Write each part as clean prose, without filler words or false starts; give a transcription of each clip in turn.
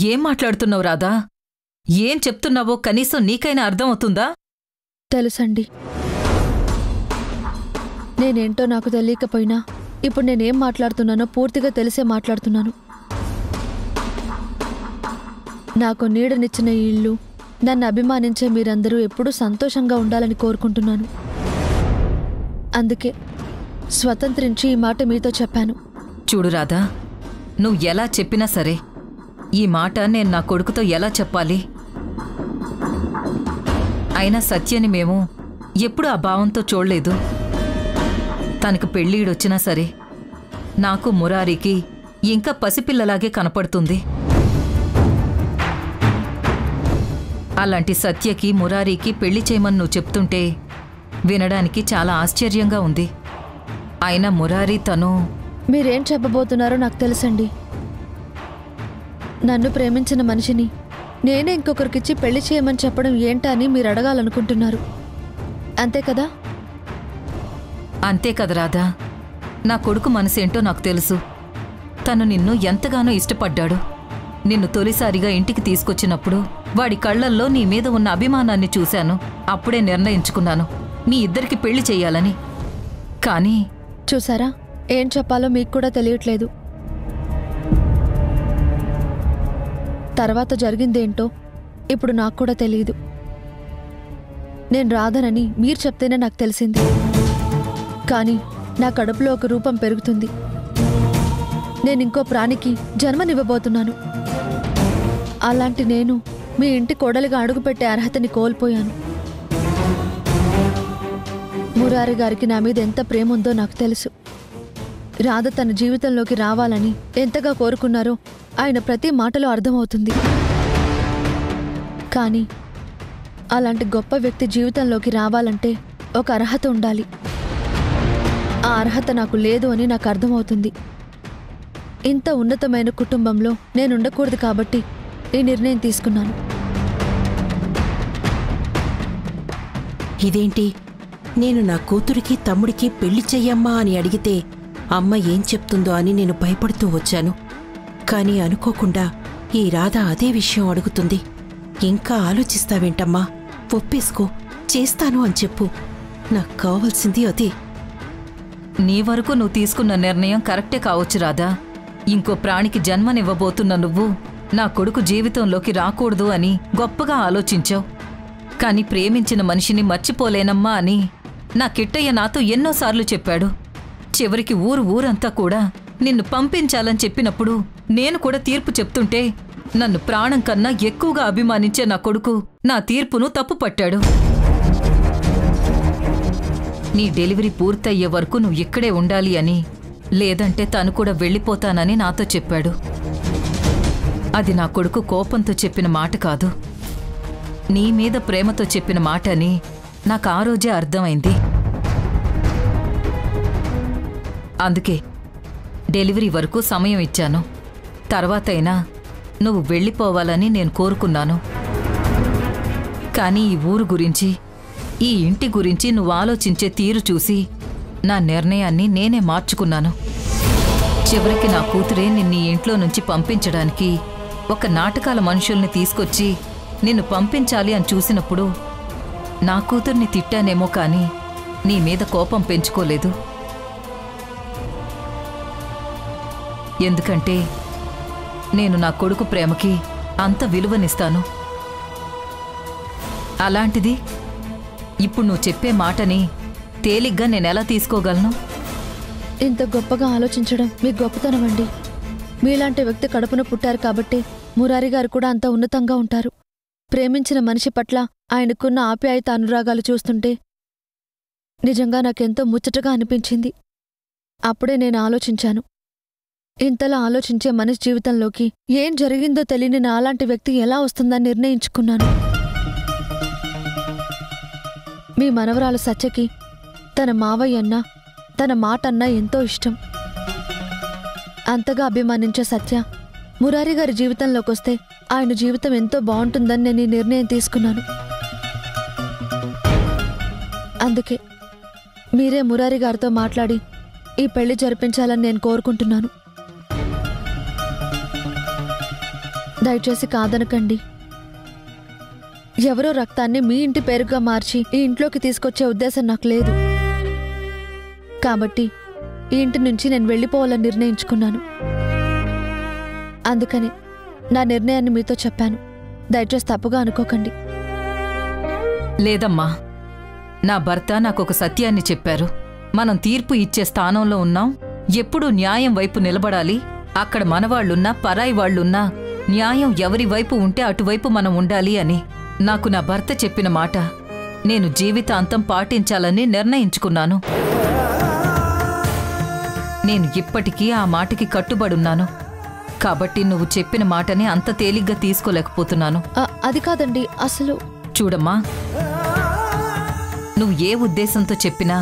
ఏం మాట్లాడుతున్నావు రాధా? ఏం చెప్తున్నావో కనీసం నీకైనా అర్థమవుతుందా? తెలుసండి. నేనేంటో నాకు తెలియకపోయినా ఇప్పుడు నేనేం మాట్లాడుతున్నానో పూర్తిగా తెలిసే మాట్లాడుతున్నాను. నాకు నీడనిచ్చిన ఈ ఇల్లు, నన్ను అభిమానించే మీరందరూ ఎప్పుడూ సంతోషంగా ఉండాలని కోరుకుంటున్నాను. అందుకే స్వతంత్రించి ఈ మాట మీతో చెప్పాను. చూడు రాధా, నువ్వు ఎలా చెప్పినా సరే ఈ మాట నేను నా కొడుకుతో ఎలా చెప్పాలి? అయినా సత్యని మేము ఎప్పుడూ ఆ భావంతో చూడలేదు. తనకు పెళ్ళీడొచ్చినా సరే నాకు మురారికి ఇంకా పసిపిల్లలాగే కనపడుతుంది. అలాంటి సత్యకి మురారికి పెళ్లి చేయమని నువ్వు చెప్తుంటే వినడానికి చాలా ఆశ్చర్యంగా ఉంది. అయినా మురారి తను... మీరేం చెప్పబోతున్నారో నాకు తెలుసండి. నన్ను ప్రేమించిన మనిషిని నేనే ఇంకొకరికిచ్చి పెళ్లి చేయమని చెప్పడం ఏంటా అని మీరు అడగాలనుకుంటున్నారు, అంతే కదా? అంతే కదా రాధా. నా కొడుకు మనసేంటో నాకు తెలుసు. తను నిన్ను ఎంతగానో ఇష్టపడ్డాడు. నిన్ను తొలిసారిగా ఇంటికి తీసుకొచ్చినప్పుడు వాడి కళ్లల్లో నీ మీద ఉన్న అభిమానాన్ని చూశాను. అప్పుడే నిర్ణయించుకున్నాను మీ ఇద్దరికి పెళ్లి చెయ్యాలని. కానీ చూసారా, ఏం చెప్పాలో మీకు కూడా తెలియట్లేదు. తర్వాత జరిగిందేంటో ఇప్పుడు నాకు కూడా తెలియదు. నేను రాధనని మీరు చెప్తేనే నాకు తెలిసింది. కానీ నా కడుపులో ఒక రూపం పెరుగుతుంది. నేను ఇంకో ప్రాణికి జన్మనివ్వబోతున్నాను. అలాంటి నేను మీ ఇంటి కోడలిగా అడుగుపెట్టే అర్హతని కోల్పోయాను. మురారి గారికి నా మీద ఎంత ప్రేమ ఉందో నాకు తెలుసు. రాధ తన జీవితంలోకి రావాలని ఎంతగా కోరుకున్నారో ఆయన ప్రతి మాటలో అర్థమవుతుంది. కానీ అలాంటి గొప్ప వ్యక్తి జీవితంలోకి రావాలంటే ఒక అర్హత ఉండాలి. ఆ అర్హత నాకు లేదు అని నాకు అర్థమవుతుంది. ఇంత ఉన్నతమైన కుటుంబంలో నేనుండకూడదు కాబట్టి ఈ నిర్ణయం తీసుకున్నాను. ఇదేంటి, నేను నా కూతురికి తమ్ముడికి పెళ్లి చెయ్యమ్మా అని అడిగితే అమ్మ ఏం చెప్తుందో అని నేను భయపడుతూ వచ్చాను. కానీ అనుకోకుండా ఈ రాధ అదే విషయం అడుగుతుంది. ఇంకా ఆలోచిస్తావేంటమ్మా? ఒప్పేసుకో, చేస్తాను అని చెప్పు. నాకు కావాల్సింది అదే. నీ వరకు నువ్వు తీసుకున్న నిర్ణయం కరెక్టే కావచ్చు రాధా. ఇంకో ప్రాణికి జన్మనివ్వబోతున్న నువ్వు నా కొడుకు జీవితంలోకి రాకూడదు అని గొప్పగా ఆలోచించావు. కాని ప్రేమించిన మనిషిని మర్చిపోలేనమ్మా అని నా కిట్టయ్య నాతో ఎన్నోసార్లు చెప్పాడు. చివరికి ఊరంతా కూడా నిన్ను పంపించాలని చెప్పినప్పుడు నేను కూడా తీర్పు చెప్తుంటే నన్ను ప్రాణం కన్నా ఎక్కువగా అభిమానించే నా కొడుకు నా తీర్పును తప్పుపట్టాడు. నీ డెలివరీ పూర్తయ్యే వరకు నువ్వు ఇక్కడే ఉండాలి అని, లేదంటే తను కూడా వెళ్ళిపోతానని నాతో చెప్పాడు. అది నా కొడుకు కోపంతో చెప్పిన మాట కాదు, నీ మీద ప్రేమతో చెప్పిన మాట అని నాకు ఆ రోజే అర్థమైంది. అందుకే డెలివరీ వరకు సమయం ఇచ్చాను. తర్వాతైనా నువ్వు వెళ్ళిపోవాలని నేను కోరుకున్నాను. కానీ ఈ ఊరు గురించి, ఈ ఇంటి గురించి నువ్వు ఆలోచించే తీరు చూసి నా నిర్ణయాన్ని నేనే మార్చుకున్నాను. చివరికి నా కూతురే నిన్ను ఇంట్లో నుంచి పంపించడానికి ఒక నాటకాల మనుషుల్ని తీసుకొచ్చి నిన్ను పంపించాలి అని చూసినప్పుడు నా కూతుర్ని తిట్టానేమో కానీ నీ మీద కోపం పెంచుకోలేదు. ఎందుకంటే నేను నా కొడుకు ప్రేమకి అంత విలువనిస్తాను. అలాంటిది ఇప్పుడు నువ్వు చెప్పే మాటని తేలిగ్గా నేనెలా తీసుకోగలను? ఇంత గొప్పగా ఆలోచించడం మీ గొప్పతనమండి. మీలాంటి వ్యక్తి కడుపున పుట్టారు కాబట్టి మురారి గారు కూడా అంత ఉన్నతంగా ఉంటారు. ప్రేమించిన మనిషి పట్ల ఆయనకున్న ఆప్యాయత అనురాగాలు చూస్తుంటే నిజంగా నాకెంతో ముచ్చటగా అనిపించింది. అప్పుడే నేను ఆలోచించాను, ఇంతలా ఆలోచించే మనిషి జీవితంలోకి ఏం జరిగిందో తెలియని నాలాంటి వ్యక్తి ఎలా వస్తుందని నిర్ణయించుకున్నాను. మీ మనవరాలు సత్యకి తన మావయ్యన్నా తన మాటన్నా ఎంతో ఇష్టం. అంతగా అభిమానించే సత్య మురారి గారి జీవితంలోకొస్తే ఆయన జీవితం ఎంతో బాగుంటుందని నేను ఈ నిర్ణయం తీసుకున్నాను. అందుకే మీరే మురారి గారితో మాట్లాడి ఈ పెళ్లి జరిపించాలని నేను కోరుకుంటున్నాను. దయచేసి కాదనకండి. ఎవరో రక్తాన్ని మీ ఇంటి పేరుగా మార్చి ఈ ఇంట్లోకి తీసుకొచ్చే ఉద్దేశం నాకు లేదు. కాబట్టి ఈ ఇంటి నుంచి నేను వెళ్ళిపోవాలని నిర్ణయించుకున్నాను. అందుకని నా నిర్ణయాన్ని మీతో చెప్పాను. దయచేసి తప్పుగా అనుకోకండి. లేదమ్మా, నా భర్త నాకొక సత్యాన్ని చెప్పారు. మనం తీర్పు ఇచ్చే స్థానంలో ఉన్నాం. ఎప్పుడూ న్యాయం వైపు నిలబడాలి. అక్కడ మనవాళ్లున్నా పరాయి వాళ్లున్నా న్యాయం ఎవరి వైపు ఉంటే అటువైపు మనం ఉండాలి అని నాకు నా భర్త చెప్పిన మాట నేను జీవితాంతం పాటించాలని నిర్ణయించుకున్నాను. నేను ఇప్పటికీ ఆ మాటకి కట్టుబడున్నాను. కాబట్టి నువ్వు చెప్పిన మాటని అంత తేలిగ్గా తీసుకోలేకపోతున్నాను. అది కాదండి, అసలు చూడమ్మా, నువ్వు ఏ ఉద్దేశంతో చెప్పినా,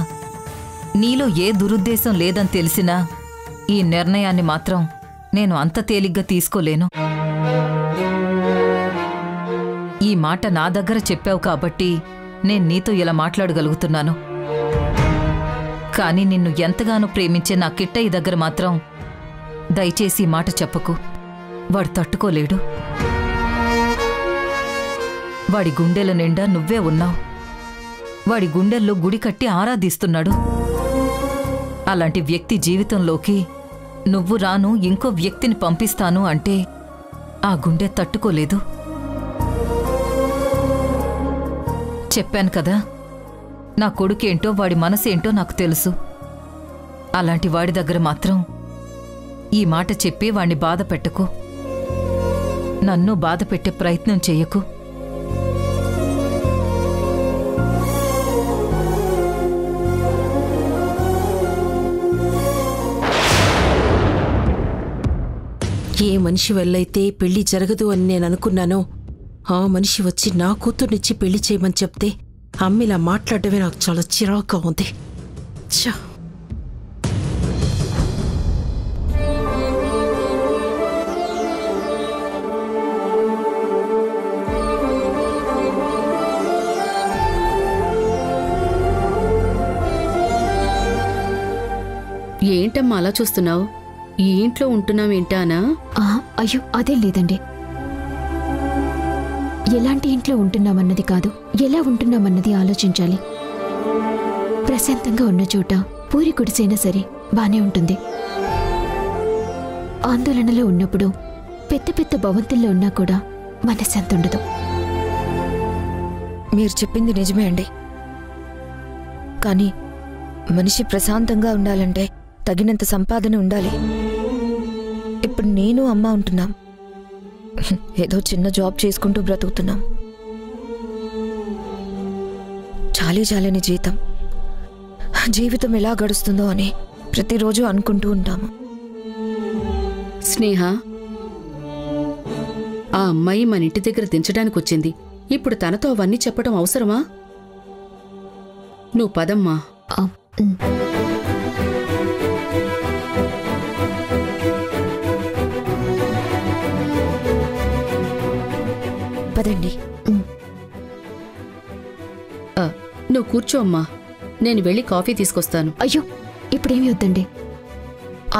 నీలో ఏ దురుద్దేశం లేదని తెలిసినా ఈ నిర్ణయాన్ని మాత్రం నేను అంత తేలిగ్గా తీసుకోలేను. ఈ మాట నా దగ్గర చెప్పావు కాబట్టి నేను నీతో ఇలా మాట్లాడగలుగుతున్నాను. కానీ నిన్ను ఎంతగానో ప్రేమించే నా కిట్టయ్య దగ్గర మాత్రం దయచేసి ఈ మాట చెప్పకు. వాడు తట్టుకోలేడు. వాడి గుండెల నిండా నువ్వే ఉన్నావు. వాడి గుండెల్లో గుడి కట్టి ఆరాధిస్తున్నాడు. అలాంటి వ్యక్తి జీవితంలోకి నువ్వు రాను ఇంకో వ్యక్తిని పంపిస్తాను అంటే ఆ గుండె తట్టుకోలేదు. చెప్పాను కదా, నా కొడుకేంటో వాడి మనసేంటో నాకు తెలుసు. అలాంటి వాడి దగ్గర మాత్రం ఈ మాట చెప్పి వాణ్ణి బాధ పెట్టకు. నన్ను బాధ పెట్టే ప్రయత్నం చెయ్యకు. ఏ మనిషి వల్లైతే పెళ్లి జరగదు అని నేను అనుకున్నానో ఆ మనిషి వచ్చి నా కూతుర్నిచ్చి పెళ్లి చేయమని చెప్తే అమ్మిలా మాట్లాడటమే నాకు చాలా చిరాకుగా ఉంది. ఛా! ఏంటమ్మా అలా చూస్తున్నావు? ఈ ఇంట్లో ఉంటున్నావేంటానా? అయ్యో అదే లేదండి. ఎలాంటి ఇంట్లో ఉంటున్నామన్నది కాదు, ఎలా ఉంటున్నామన్నది ఆలోచించాలి. ప్రశాంతంగా ఉన్న చోట పూరి గుడిసైనా సరే బానే ఉంటుంది. ఆందోళనలో ఉన్నప్పుడు పెద్ద పెద్ద భవంతుల్లో ఉన్నా కూడా మనశ్శాంతి ఉండదు. మీరు చెప్పింది నిజమే అండి. కానీ మనిషి ప్రశాంతంగా ఉండాలంటే తగినంత సంపాదన ఉండాలి. ఇప్పుడు నేను అమ్మ ఉంటున్నాం. ఏదో చిన్న జాబ్ చేసుకుంటూ బ్రతుకుతున్నాం. చాలని జీతం. జీవితం ఎలా గడుస్తుందో అని ప్రతిరోజు అనుకుంటూ ఉంటాము. స్నేహ, ఆ అమ్మాయి మన ఇంటి దగ్గర దించడానికి వచ్చింది. ఇప్పుడు తనతో అవన్నీ చెప్పడం అవసరమా? నువ్వు పదమ్మా. పదండి. నువ్వు కూర్చో అమ్మా, నేను వెళ్ళి కాఫీ తీసుకొస్తాను. అయ్యో ఇప్పుడేమీ వద్దండి.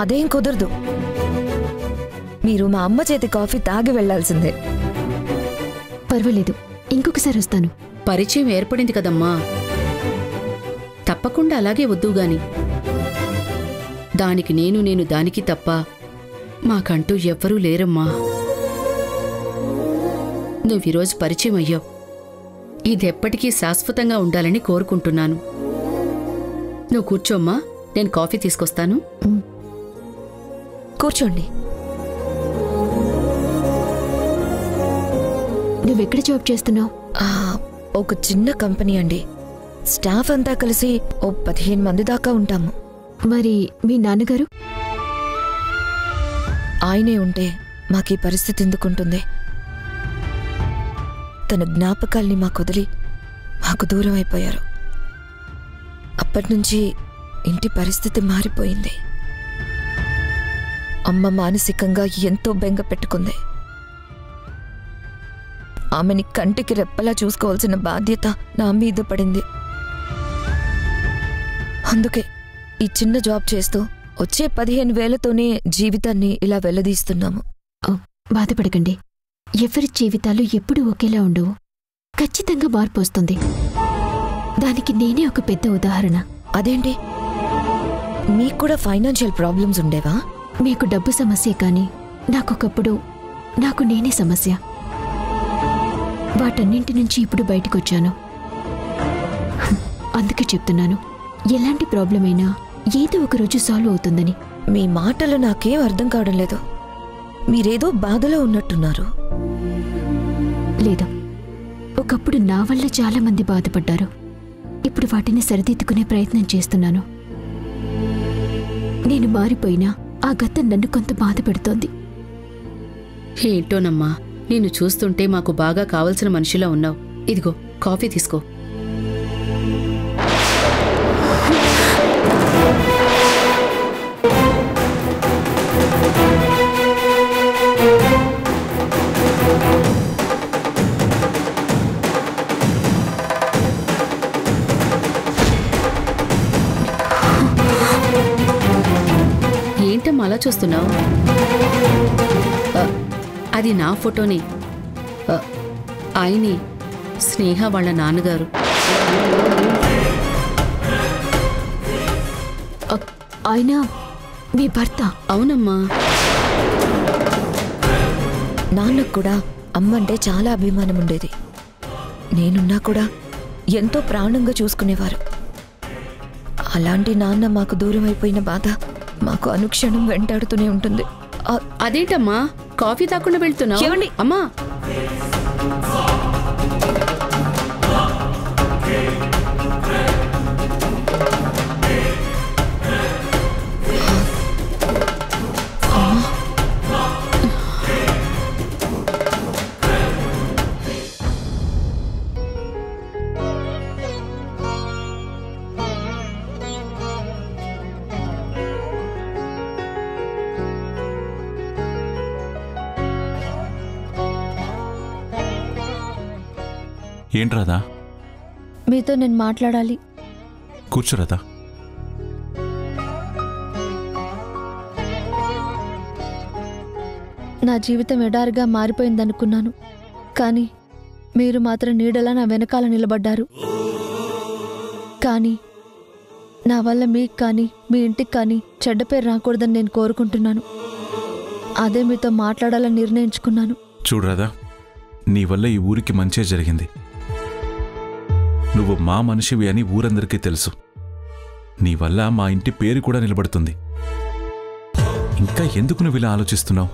అదేం కుదరదు. మీరు మా అమ్మ చేతి కాఫీ తాగి వెళ్లాల్సిందే. పర్వాలేదు, ఇంకొకసారి వస్తాను. పరిచయం ఏర్పడింది కదమ్మా, తప్పకుండా అలాగే వద్దుగాని. దానికి నేను దానికి తప్ప మాకంటూ ఎవ్వరూ లేరమ్మా. నువ్వీరోజు పరిచయం అయ్యావు. ఇదెప్పటికీ శాశ్వతంగా ఉండాలని కోరుకుంటున్నాను. నువ్వు కూర్చోమ్మా, నేను కాఫీ తీసుకొస్తాను. కూర్చోండి. నువ్వెక్కడ జాబ్ చేస్తున్నావు? ఒక చిన్న కంపెనీ అండి. స్టాఫ్ అంతా కలిసి ఓ 15 మంది దాకా ఉంటాము. మరి మీ నాన్నగారు? ఆయనే ఉంటే మాకీ పరిస్థితి ఎందుకుంటుంది? తన జ్ఞాపకాల్ని మాకొదిలి మాకు దూరం అయిపోయారు. అప్పటినుంచి ఇంటి పరిస్థితి మారిపోయింది. అమ్మ మానసికంగా ఎంతో బెంగ పెట్టుకుంది. ఆమెని కంటికి రెప్పలా చూసుకోవాల్సిన బాధ్యత నా మీద పడింది. అందుకే ఈ చిన్న జాబ్ చేస్తూ వచ్చే 15,000తోనే జీవితాన్ని ఇలా వెల్లదీస్తున్నాము. బాధపడకండి. ఎవరి జీవితాలు ఎప్పుడూ ఒకేలా ఉండవు. ఖచ్చితంగా మార్పు వస్తుంది. దానికి నేనే ఒక పెద్ద ఉదాహరణ. అదేంటి, మీకు కూడా ఫైనాన్షియల్ ప్రాబ్లమ్స్ ఉండేవా? మీకు డబ్బు సమస్య కానీ నాకొకప్పుడు నాకు నేనే సమస్య. వాటన్నింటి నుంచి ఇప్పుడు బయటకొచ్చాను. అందుకే చెప్తున్నాను, ఎలాంటి ప్రాబ్లం అయినా ఏదో ఒక రోజు సాల్వ్ అవుతుందని. మీ మాటలు నాకేం అర్థం కావడం లేదు. మీరేదో బాధలో ఉన్నట్టున్నారు. లేదు, ఒకప్పుడు నా వల్ల చాలా మంది బాధపడ్డారు. ఇప్పుడు వాటిని సరిదిద్దుకునే ప్రయత్నం చేస్తున్నాను. నేను మారిపోయినా ఆ గతం నన్ను కొంత బాధ పెడుతోంది. ఏంటోనమ్మా, నిన్ను చూస్తుంటే మాకు బాగా కావలసిన మనిషిలా ఉన్నావు. ఇదిగో కాఫీ తీసుకో. ఏంటమ్మా అలా చూస్తున్నావు? అది నా ఫోటోని. ఆయనే స్నేహ వాళ్ళ నాన్నగారు. ఆయన మీ భర్త? అవునమ్మా. నాన్నకు కూడా అమ్మంటే చాలా అభిమానం ఉండేది. నేనున్నా కూడా ఎంతో ప్రాణంగా చూసుకునేవారు. అలాంటి నాన్న మాకు దూరం అయిపోయిన బాధ మాకు అనుక్షణం వెంటాడుతూనే ఉంటుంది. అదేంటమ్మా కాఫీ తాకుండా వెళ్తున్నావు? ఏమండి? అమ్మా, ఏంటి రాధా? మీతో నేను మాట్లాడాలి. కూర్చో రాధా. నా జీవితం ఎడారిగా మారిపోయిందనుకున్నాను, కానీ మీరు మాత్రం నీడలా నా వెనకాల నిలబడ్డారు. కానీ నా వల్ల మీకు కానీ మీ ఇంటికి కానీ చెడ్డ పేరు రాకూడదని నేను కోరుకుంటున్నాను. అదే మీతో మాట్లాడాలని నిర్ణయించుకున్నాను. చూడు రాధా, నీ వల్ల ఈ ఊరికి మంచే జరిగింది. నువ్వు మా మనిషివి అని ఊరందరికీ తెలుసు. నీ వల్ల మా ఇంటి పేరు కూడా నిలబడుతుంది. ఇంకా ఎందుకు నువ్వు ఇలా ఆలోచిస్తున్నావు?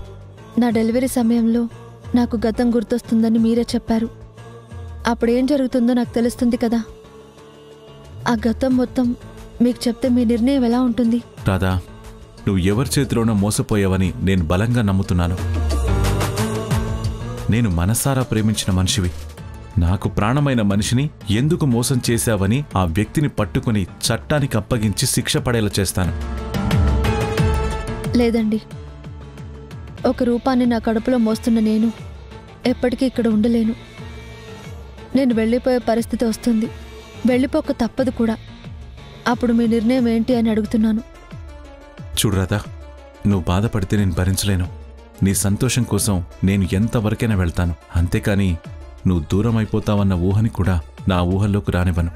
నా డెలివరీ సమయంలో నాకు గతం గుర్తొస్తుందని మీరే చెప్పారు. అప్పుడేం జరుగుతుందో నాకు తెలుస్తుంది కదా. ఆ గతం మొత్తం మీకు చెప్తే మీ నిర్ణయం ఎలా ఉంటుంది? రాధా, నువ్వు ఎవరి చేతిలోనో మోసపోయావని నేను బలంగా నమ్ముతున్నాను. నేను మనసారా ప్రేమించిన మనిషివి. నాకు ప్రాణమైన మనిషిని ఎందుకు మోసం చేశావని ఆ వ్యక్తిని పట్టుకుని చట్టానికి అప్పగించి శిక్ష పడేలా చేస్తాను. లేదండి, ఒక రూపాన్ని నా కడుపులో మోస్తున్న నేను ఎప్పటికీ ఇక్కడ ఉండలేను. నేను వెళ్ళిపోయే పరిస్థితి వస్తుంది. వెళ్ళిపోక తప్పదు కూడా. అప్పుడు మీ నిర్ణయం ఏంటి అని అడుగుతున్నాను. చూడు రాధా, నువ్వు బాధపడితే నేను భరించలేను. నీ సంతోషం కోసం నేను ఎంతవరకైనా వెళ్తాను. అంతేకాని నువ్వు దూరం అయిపోతావన్న ఊహని కూడా నా ఊహల్లోకి రానివ్వను.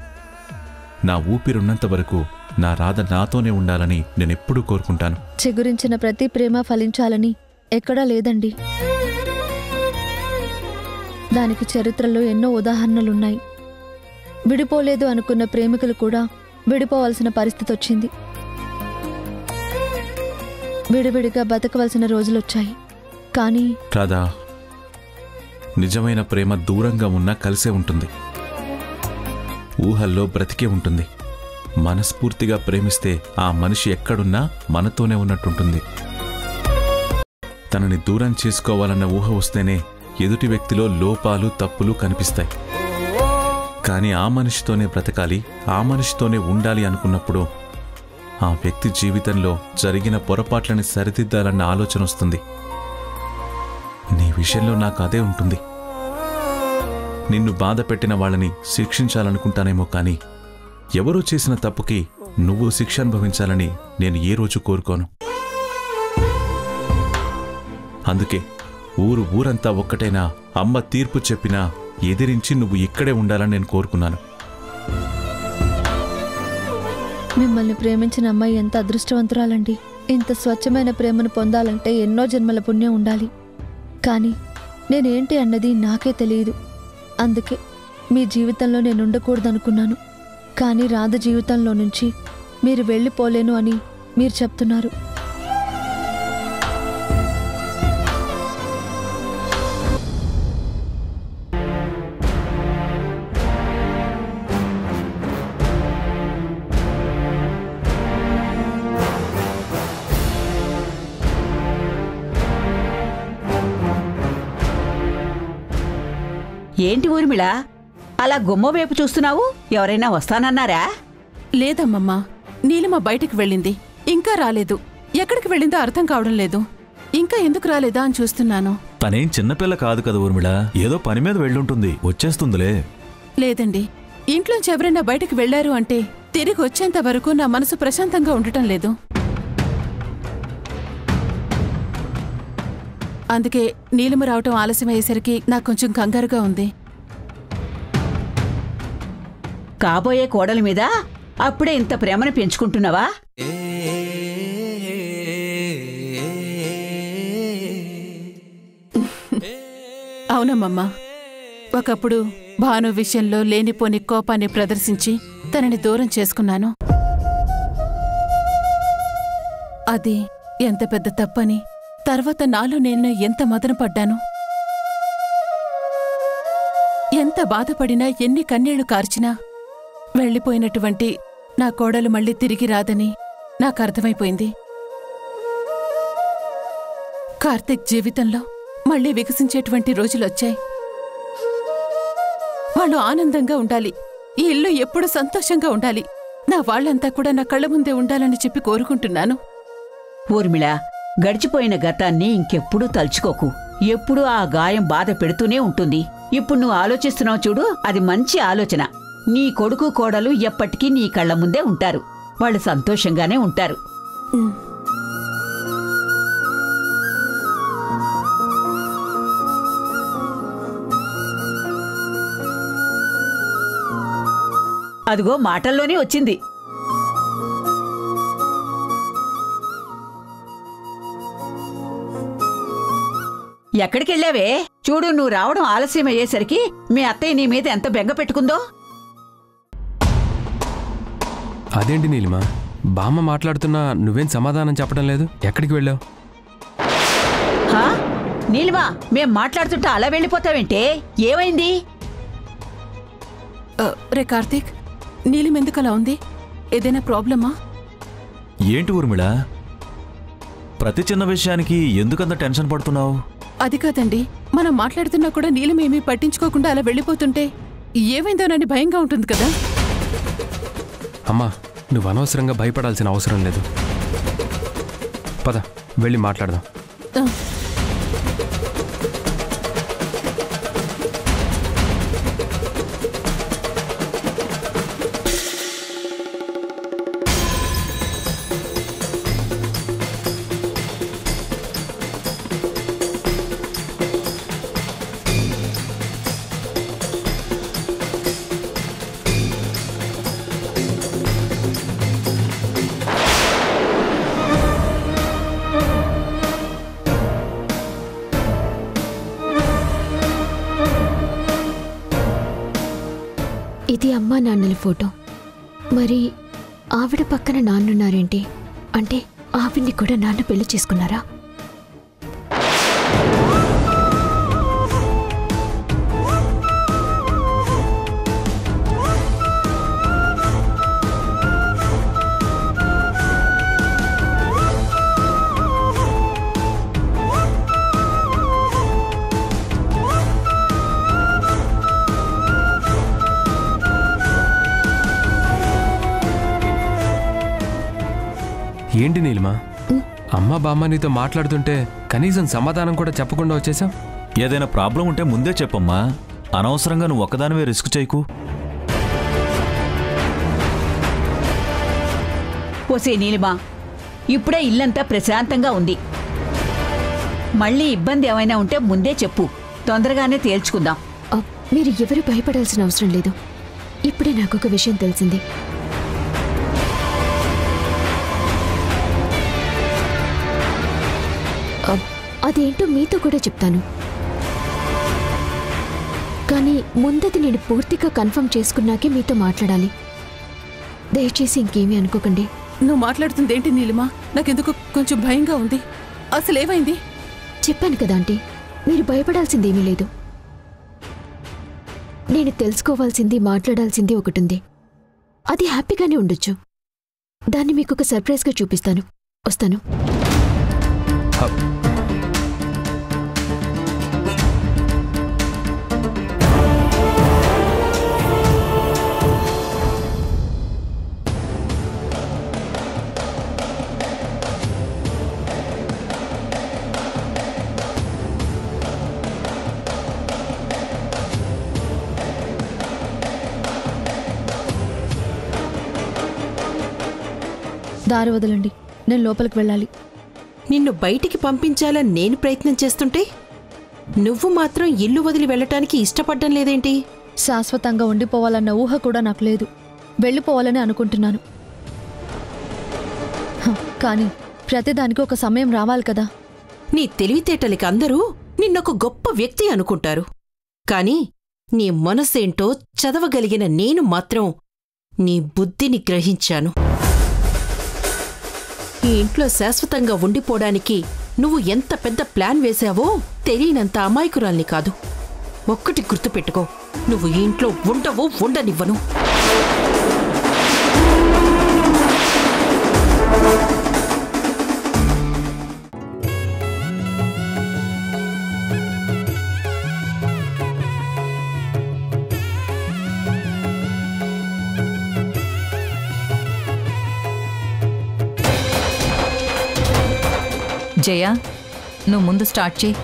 నా ఊపిరున్నంత వరకు నా రాధ నాతోనే ఉండాలని నేనెప్పుడూ కోరుకుంటాను. చిగురించిన ప్రతి ప్రేమ ఫలించాలని ఎక్కడా లేదండి. దానికి చరిత్రలో ఎన్నో ఉదాహరణలున్నాయి. విడిపోలేదు అనుకున్న ప్రేమికులు కూడా విడిపోవలసిన పరిస్థితి వచ్చింది. విడివిడిగా బతకవలసిన రోజులొచ్చాయి. కానీ రాధా, నిజమైన ప్రేమ దూరంగా ఉన్నా కలిసే ఉంటుంది. ఊహల్లో బ్రతికే ఉంటుంది. మనస్ఫూర్తిగా ప్రేమిస్తే ఆ మనిషి ఎక్కడున్నా మనతోనే ఉన్నట్టుంటుంది. తనని దూరం చేసుకోవాలన్న ఊహ వస్తేనే ఎదుటి వ్యక్తిలో లోపాలు తప్పులు కనిపిస్తాయి. కానీ ఆ మనిషితోనే బ్రతకాలి, ఆ మనిషితోనే ఉండాలి అనుకున్నప్పుడు ఆ వ్యక్తి జీవితంలో జరిగిన పొరపాట్లని సరిదిద్దాలన్న ఆలోచన వస్తుంది. నీ విషయంలో నాకు అదే ఉంటుంది. నిన్ను బాధ పెట్టిన వాళ్ళని శిక్షించాలనుకుంటానేమో కానీ ఎవరో చేసిన తప్పుకి నువ్వు శిక్ష అనుభవించాలని నేను ఏ రోజు కోరుకోను. అందుకే ఊరంతా ఒక్కటైనా అమ్మ తీర్పు చెప్పినా ఎదిరించి నువ్వు ఇక్కడే ఉండాలని నేను కోరుకున్నాను. మిమ్మల్ని ప్రేమించిన అమ్మాయి ఎంత అదృష్టవంతురాలండి. ఇంత స్వచ్ఛమైన ప్రేమను పొందాలంటే ఎన్నో జన్మల పుణ్యం ఉండాలి. కానీ నేనేంటి అన్నది నాకే తెలియదు. అందుకే మీ జీవితంలో నేను ఉండకూడదనుకున్నాను. కానీ రాధ జీవితంలో నుంచి మీరు వెళ్ళిపోలేను అని మీరు చెప్తున్నారు. ఏంటి ఊర్మిళ, అలా గుమ్మ వైపు చూస్తున్నావు? ఎవరైనా వస్తానన్నారా? లేదమ్మమ్మా, నీలిమ బయటికి వెళ్ళింది, ఇంకా రాలేదు. ఎక్కడికి వెళ్ళిందో అర్థం కావడం లేదు. ఇంకా ఎందుకు రాలేదా అని చూస్తున్నాను. తనేం చిన్నపిల్ల కాదు కదా ఊర్మిళ, ఏదో పని మీద వెళ్ళుంటుంది, వచ్చేస్తుందిలే. లేదండి, ఇంట్లోంచి ఎవరైనా బయటికి వెళ్లారు అంటే తిరిగి వచ్చేంత వరకు నా మనసు ప్రశాంతంగా ఉండటం లేదు. అందుకే నీలిమ రావటం ఆలస్యమయ్యేసరికి నాకు కొంచెం కంగారుగా ఉంది. కాబోయే కోడలి మీద అప్పుడే ఇంత ప్రేమను పెంచుకుంటున్నావా? అవునమ్మమ్మా, ఒకప్పుడు భాను విషయంలో లేనిపోని కోపాన్ని ప్రదర్శించి తనని దూరం చేసుకున్నాను. అది ఎంత పెద్ద తప్పని తర్వాత నాలో నేను ఎంత మదనపడ్డాను. ఎంత బాధపడినా, ఎన్ని కన్నీళ్లు కార్చినా వెళ్ళిపోయినటువంటి నా కోడలు మళ్ళీ తిరిగి రాదని నాకు అర్థమైపోయింది. కార్తిక్ జీవితంలో మళ్ళీ వికసించేటువంటి రోజులొచ్చాయి. వాళ్ళు ఆనందంగా ఉండాలి, ఈ ఇల్లు ఎప్పుడు సంతోషంగా ఉండాలి, నా వాళ్ళంతా కూడా నా కళ్ళ ముందే ఉండాలని చెప్పి కోరుకుంటున్నాను. ఊర్మిళ, గడిచిపోయిన గతాన్ని ఇంకెప్పుడూ తలుచుకోకు. ఎప్పుడూ ఆ గాయం బాధ పెడుతూనే ఉంటుంది. ఇప్పుడు నువ్వు ఆలోచిస్తున్నావు చూడు, అది మంచి ఆలోచన. నీ కొడుకు కోడలు ఎప్పటికీ నీ కళ్ళ ముందే ఉంటారు. వాళ్ళు సంతోషంగానే ఉంటారు. అదిగో మాటల్లోనే వచ్చింది. ఎక్కడికెళ్ళావే? చూడు, నువ్వు రావడం ఆలస్యం అయ్యేసరికి మీ అత్తయ్య నీ మీద ఎంత బెంగ పెట్టుకుందో. అదేంటి నీలిమా, బామ్మ మాట్లాడుతున్నా నువ్వేం సమాధానం చెప్పడం లేదు? ఎక్కడికి వెళ్ళావు? నీలిమా, మేం మాట్లాడుతుంటా అలా వెళ్ళిపోతావేంటే? ఏమైంది? రే కార్తీక్, నీలిమెందుకు అలా ఉంది? ఏదైనా ప్రాబ్లమా? ఏంటి ఊర్మిళ, ప్రతి చిన్న విషయానికి ఎందుకంత టెన్షన్ పడుతున్నావు? అది కాదండి, మనం మాట్లాడుతున్నా కూడా నీలిమేమీ పట్టించుకోకుండా అలా వెళ్ళిపోతుంటే ఏమైందోనని భయంగా ఉంటుంది కదా. అమ్మా, నువ్వు అనవసరంగా భయపడాల్సిన అవసరం లేదు. పద, వెళ్ళి మాట్లాడదాం. ఇది అమ్మా నాన్నల ఫోటో. మరి ఆవిడ పక్కన నాన్నున్నారేంటి? అంటే ఆవిడ్ని కూడా నాన్న పెళ్లి చేసుకున్నారా? ఏంటి నీలిమా, అమ్మ బామ్మ నీతో మాట్లాడుతుంటే కనీసం సమాధానం కూడా చెప్పకుండా వచ్చేసాం? ఏదైనా ప్రాబ్లం ఉంటే ముందే చెప్పమ్మా, అనవసరంగా నువ్వు ఒక్కదానివే రిస్క్ చేయకు. ఓసే నీలిమా, ఇప్పుడే ఇల్లంతా ప్రశాంతంగా ఉంది. మళ్ళీ ఇబ్బంది ఏమైనా ఉంటే ముందే చెప్పు, తొందరగానే తేల్చుకుందాం. మీరు ఎవరు భయపడాల్సిన అవసరం లేదు. ఇప్పుడే నాకొక విషయం తెలిసింది. అదేంటో మీతో కూడా చెప్తాను, కానీ ముందది నేను పూర్తిగా కన్ఫర్మ్ చేసుకున్నాకే మీతో మాట్లాడాలి. దయచేసి ఇంకేమీ అనుకోకండి. నువ్వు మాట్లాడుతుందేంటి నీలిమా? నాకెందుకు కొంచెం భయంగా ఉంది. అసలేమైంది? చెప్పాను కదా ఆంటీ, మీరు భయపడాల్సిందేమీ లేదు. నేను తెలుసుకోవాల్సింది, మాట్లాడాల్సింది ఒకటుంది. అది హ్యాపీగానే ఉండొచ్చు. దాన్ని మీకు ఒక సర్ప్రైజ్గా చూపిస్తాను. వస్తాను. దారి వదలండి, నేను లోపలికి వెళ్ళాలి. నిన్ను బయటికి పంపించాలని నేను ప్రయత్నం చేస్తుంటే నువ్వు మాత్రం ఇల్లు వదిలి వెళ్ళటానికి ఇష్టపడ్డం లేదేంటి? శాశ్వతంగా ఉండిపోవాలన్న ఊహ కూడా నాకు లేదు. వెళ్ళిపోవాలని అనుకుంటున్నాను. కానీ ప్రతిదానికి ఒక సమయం రావాలి కదా. నీ తెలివితేటలకి అందరూ నిన్నొక గొప్ప వ్యక్తి అనుకుంటారు. కాని నీ మనసేంటో చదవగలిగిన నేను మాత్రం నీ బుద్ధిని గ్రహించాను. ఈ ఇంట్లో శాశ్వతంగా ఉండిపోవడానికి నువ్వు ఎంత పెద్ద ప్లాన్ వేశావో తెలియనంత అమాయకురాల్ని కాదు. ఒక్కటి గుర్తుపెట్టుకో, నువ్వు ఈ ఇంట్లో ఉండవు, ఉండనివ్వను. జయ, నువ్వు ముందు స్టార్ట్ చేయి.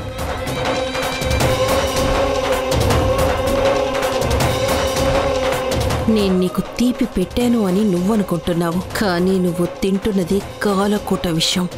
నేను నీకు తీపి పెట్టాను అని నువ్వనుకుంటున్నావు, కానీ నువ్వు తింటున్నది కాలకూట విషయం.